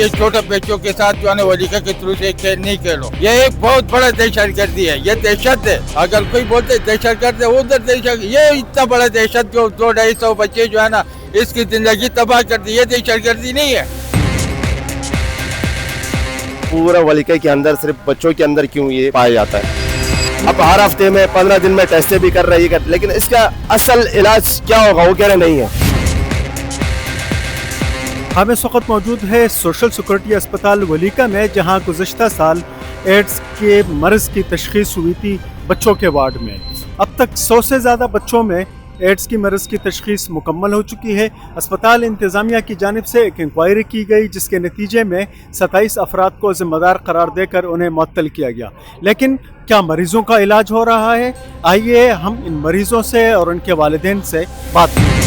ये छोटे बच्चों के साथ जो है वलीका के थ्रू से खेल नहीं खेलो, ये एक बहुत बड़ा दहशत गर्दी है, ये दहशत है। अगर कोई बोलते दहशत गर्द है उधर दहशत, ये इतना बड़ा दहशत जो 200-250 बच्चे जो है ना इसकी जिंदगी तबाह कर दी, ये दहशत गर्दी नहीं है। पूरा वलीके के अंदर सिर्फ बच्चों के अंदर क्यों ये पाया जाता है? अब हर हफ्ते में 15 दिन में टेस्टें भी कर रही है, लेकिन इसका असल इलाज क्या होगा वो कह रहे नहीं है। हम इस वक्त मौजूद है सोशल सिक्योरिटी अस्पताल वलीका में, जहां गुज़श्ता साल एड्स के मर्ज़ की तशख़ीस हुई थी बच्चों के वार्ड में। अब तक 100 से ज़्यादा बच्चों में एड्स की मर्ज़ की तशख़ीस मुकम्मल हो चुकी है। अस्पताल इंतज़ामिया की जानिब से एक इंक्वायरी की गई, जिसके नतीजे में 27 अफराद को ज़िम्मेदार करार देकर उन्हें मुअत्तल किया गया। लेकिन क्या मरीज़ों का इलाज हो रहा है? आइए हम इन मरीज़ों से और उनके वालिदैन से बात करें।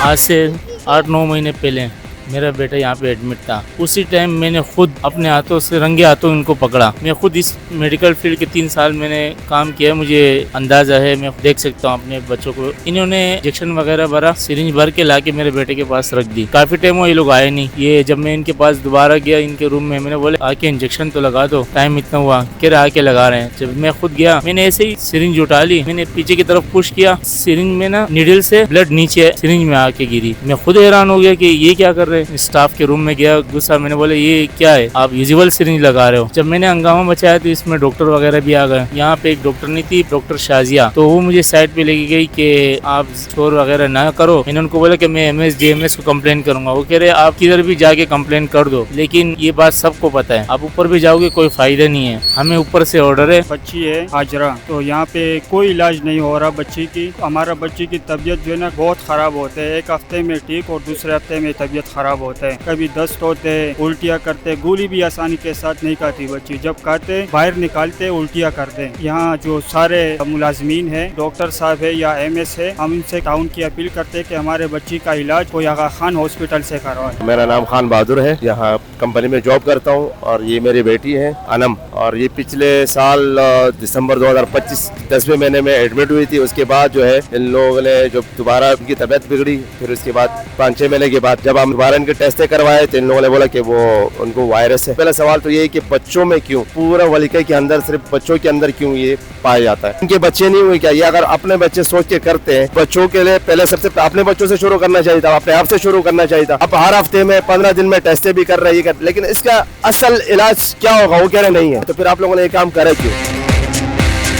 आज से 8-9 महीने पहले मेरा बेटा यहाँ पे एडमिट था। उसी टाइम मैंने खुद अपने हाथों से रंगे हाथों इनको पकड़ा। मैं खुद इस मेडिकल फील्ड के 3 साल मैंने काम किया, मुझे अंदाज़ा है, मैं देख सकता हूँ अपने बच्चों को। इन्होंने इंजेक्शन वगैरह भरा, सिरिंज भर के लाके मेरे बेटे के पास रख दी। काफ़ी टाइम हुआ ये लोग आए नहीं। ये जब मैं इनके पास दोबारा गया इनके रूम में, मैंने बोले आके इंजेक्शन तो लगा दो, टाइम इतना हुआ, कह रहे आके लगा रहे हैं। जब मैं खुद गया मैंने ऐसे ही सिरिंज उठा ली, मैंने पीछे की तरफ पुश किया, सिरिंज में ना नीडल से ब्लड नीचे सिरिंज में आके गिरी। मैं खुद हैरान हो गया कि ये क्या कर रहे हैं। स्टाफ के रूम में गया गुस्सा, मैंने बोले ये क्या है, आप यूजुअल सिरिंज लगा रहे हो। जब मैंने हंगामा मचाया तो इसमें डॉक्टर वगैरह भी आ गए। यहाँ पे एक डॉक्टर नहीं थी, डॉक्टर शाजिया, तो वो मुझे साइड पे लेके गई कि आप शोर वगैरह ना करो। मैंने उनको बोला कि मैं MSDMS को कंप्लेन करूंगा। वो कह रहे आप किधर भी जाके कंप्लेन कर दो, लेकिन ये बात सबको पता है, आप ऊपर भी जाओगे कोई फायदा नहीं है, हमें ऊपर से ऑर्डर है। बच्ची है हाजरा, तो यहाँ पे कोई इलाज नहीं हो रहा बच्ची की। हमारा बच्ची की तबीयत जो है ना बहुत खराब होता है, एक हफ्ते में ठीक और दूसरे हफ्ते में तबीयत खराब होता है। कभी दस्त होते, उल्टियाँ करते, गोली भी आसानी के साथ नहीं खाती बच्ची, जब खाते बाहर निकालते उल्टियाँ करते। यहाँ जो सारे मुलाजमीन है, डॉक्टर साहब है या MS है, हम इनसे ताउन की अपील करते कि हमारे बच्ची का इलाज कोई आगा खान हॉस्पिटल से करवाए। मेरा नाम खान बहादुर है, यहाँ कंपनी में जॉब करता हूँ और ये मेरी बेटी है अनम। और ये पिछले साल दिसंबर 2025 10वें महीने में एडमिट हुई थी। उसके बाद जो है इन लोगों ने जब दोबारा उनकी तबीयत बिगड़ी, फिर उसके बाद 5-6 महीने के बाद जब हम दोबारा इनके टेस्टें करवाए तो इन लोगों ने बोला कि वो उनको वायरस है। पहला सवाल तो ये है कि बच्चों में क्यों, पूरा वलीके के अंदर सिर्फ बच्चों के अंदर क्यों ये पाया जाता है? इनके बच्चे नहीं हुए क्या? ये अगर अपने बच्चे सोच के करते हैं, बच्चों के लिए पहले सबसे अपने बच्चों से शुरू करना चाहिए था, अपने आप से शुरू करना चाहिए था। अब हर हफ्ते में 15 दिन में टेस्टें भी कर रही है, लेकिन इसका असल इलाज क्या होगा वो कह रहे नहीं है। तो फिर आप लोगों ने ये काम करे क्यों?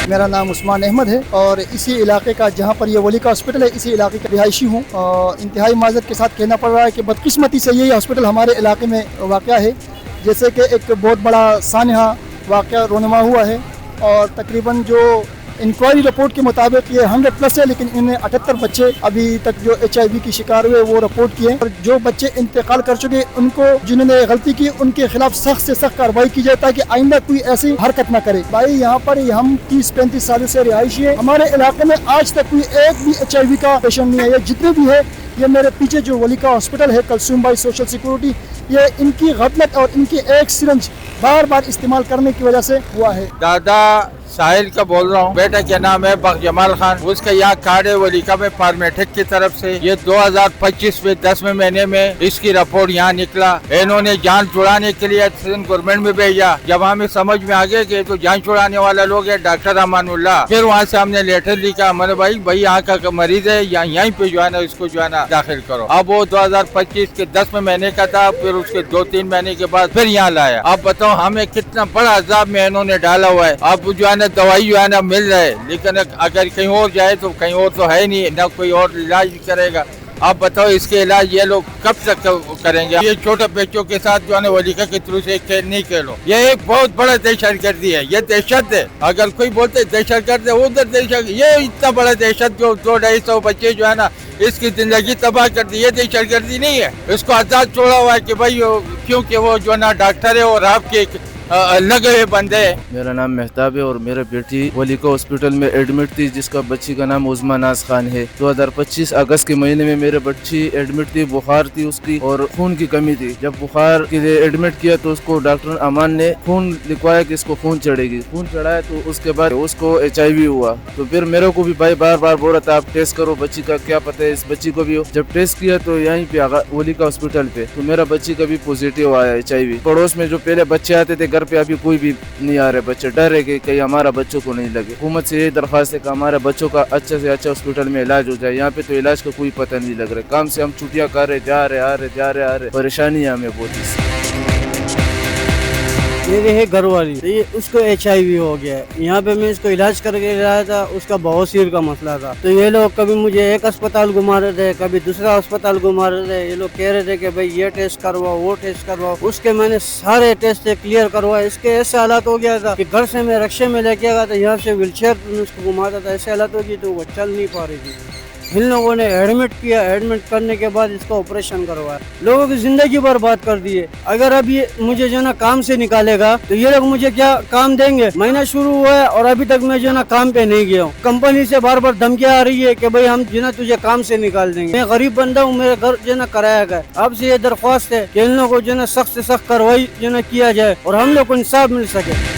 मेरा नाम उस्मान अहमद है और इसी इलाके का, जहाँ पर ये वलीका हॉस्पिटल है, इसी इलाके का रिहायशी हूँ। इंतहाई माजरत के साथ कहना पड़ रहा है कि बदकिस्मती से यही हॉस्पिटल हमारे इलाके में वाक़या है। जैसे कि एक बहुत बड़ा सानहा वाक़या रोनुमा हुआ है और तकरीबन जो इंक्वायरी रिपोर्ट के मुताबिक ये 100+ है, लेकिन इनमें 78 बच्चे अभी तक जो HIV की शिकार हुए वो रिपोर्ट किए। और जो बच्चे इंतकाल कर चुके उनको, जिन्होंने गलती की, उनके खिलाफ सख्त से सख्त कार्रवाई की जाए ताकि आइंदा कोई ऐसी हरकत न करे। भाई यहाँ पर हम 30-35 साल से रिहायशी है, हमारे इलाके में आज तक कोई एक भी HIV का पेशेंट नहीं है। ये जितने भी है, ये मेरे पीछे जो वलीका हॉस्पिटल है कलसूम भाई सोशल सिक्योरिटी, ये इनकी गफलत और इनकी एक सिरिंज बार बार इस्तेमाल करने की वजह से हुआ है। दादा साहिल का बोल रहा हूँ, बेटा क्या नाम है बख्जमाल खान, उसका यहाँ कार्ड है वलीका में फार्मेटिक की तरफ से। ये 2025 में 10वें महीने में इसकी रिपोर्ट यहाँ निकला। इन्होंने जान छुड़ाने के लिए गवर्नमेंट में भेजा। जब हमें समझ में आ गया कि तो जान छुड़ाने वाला लोग है डॉक्टर अमानुल्लाह, फिर वहाँ से हमने लेटर लिखा, मैंने भाई यहाँ का मरीज है, यहीं पे जो है ना इसको जो है ना दाखिल करो। अब वो 2025 के 10वें महीने का था, फिर उसके 2-3 महीने के बाद फिर यहाँ लाया। अब बताओ हमें कितना बड़ा अजाब में इन्होंने डाला हुआ है। अब जो है ना दवाई जो है ना मिल रहा है, लेकिन अगर कहीं और जाए तो कहीं और तो है नहीं, ना कोई और इलाज करेगा। आप बताओ इसके इलाज ये लोग कब तक करेंगे? ये छोटे बच्चों के साथ जो है ना वलीका के थ्रू से खेल नहीं खेलो, ये एक बहुत बड़ा दहशत गर्दी है, ये दहशत है। अगर कोई बोलते दहशत गर्द है उधर दहशत, ये इतना बड़ा दहशत जो 200-250 बच्चे जो है ना इसकी जिंदगी तबाह कर दी, ये दहशत गर्दी नहीं है। इसको आजाद छोड़ा हुआ है कि भाई क्योंकि वो जो है ना डॉक्टर है और आपके लगे हुए बंदे। मेरा नाम मेहताब है और मेरा बेटी वलीका हॉस्पिटल में एडमिट थी, जिसका बच्ची का नाम उज़मा नाज खान है। 2025 अगस्त के महीने में मेरे बच्ची एडमिट थी, बुखार थी उसकी और खून की कमी थी। जब बुखार के लिए एडमिट किया तो उसको डॉक्टर अमान ने खून लिखवाया कि इसको खून चढ़ेगी। खून चढ़ाया तो उसके बाद उसको HIV हुआ। तो फिर मेरे को भी भाई बार बार बोल रहा था आप टेस्ट करो बच्ची का, क्या पता है इस बच्ची को भी हो। जब टेस्ट किया तो यहीं पे वलीका हॉस्पिटल पे तो मेरा बच्ची का भी पॉजिटिव आया HIV। पड़ोस में जो पहले बच्चे आते थे घर पे, अभी कोई भी नहीं आ रहे बच्चे, डर है कि कहीं हमारा बच्चों को नहीं लगे। हुकूमत से ये दरख्वास्त है कि हमारे बच्चों का अच्छे से अच्छा हॉस्पिटल में इलाज हो जाए। यहाँ पे तो इलाज का कोई पता नहीं लग रहा। काम से हम छुट्टियाँ कर रहे, जा रहे आ रहे, परेशानी है हमें बहुत इससे। मेरे है घर वाली, तो ये उसको HIV हो गया है। यहाँ पे मैं इसको इलाज करके लाया था, उसका बवासीर का मसला था। तो ये लोग कभी मुझे एक अस्पताल घुमा रहे थे, कभी दूसरा अस्पताल घुमा रहे थे। ये लोग कह रहे थे कि भाई ये टेस्ट करवाओ, वो टेस्ट करवाओ। उसके मैंने सारे टेस्ट क्लियर करवाए। इसके ऐसे हालात हो गया था कि घर से मैं रक्शे में लेके आया था, यहाँ से व्हीलचेयर में उसको घुमाता था। ऐसे हालात हो गई तो वो चल नहीं पा रही थी। इन लोगों ने एडमिट किया, एडमिट करने के बाद इसका ऑपरेशन करवाया। लोगों की जिंदगी बर्बाद कर दी है। अगर अब ये मुझे जो ना काम से निकालेगा तो ये लोग मुझे क्या काम देंगे? महीना शुरू हुआ है और अभी तक मैं जो ना काम पे नहीं गया हूँ। कंपनी से बार बार धमकियां आ रही है कि भाई हम जो ना तुझे काम से निकाल देंगे। मैं गरीब बंदा हूँ, मेरे घर जो ना कराया गया। आपसे ये दरख्वास्त है कि इन लोगों को जो ना सख्त से सख्त कार्रवाई जो ना किया जाए और हम लोग को इंसाफ मिल सके।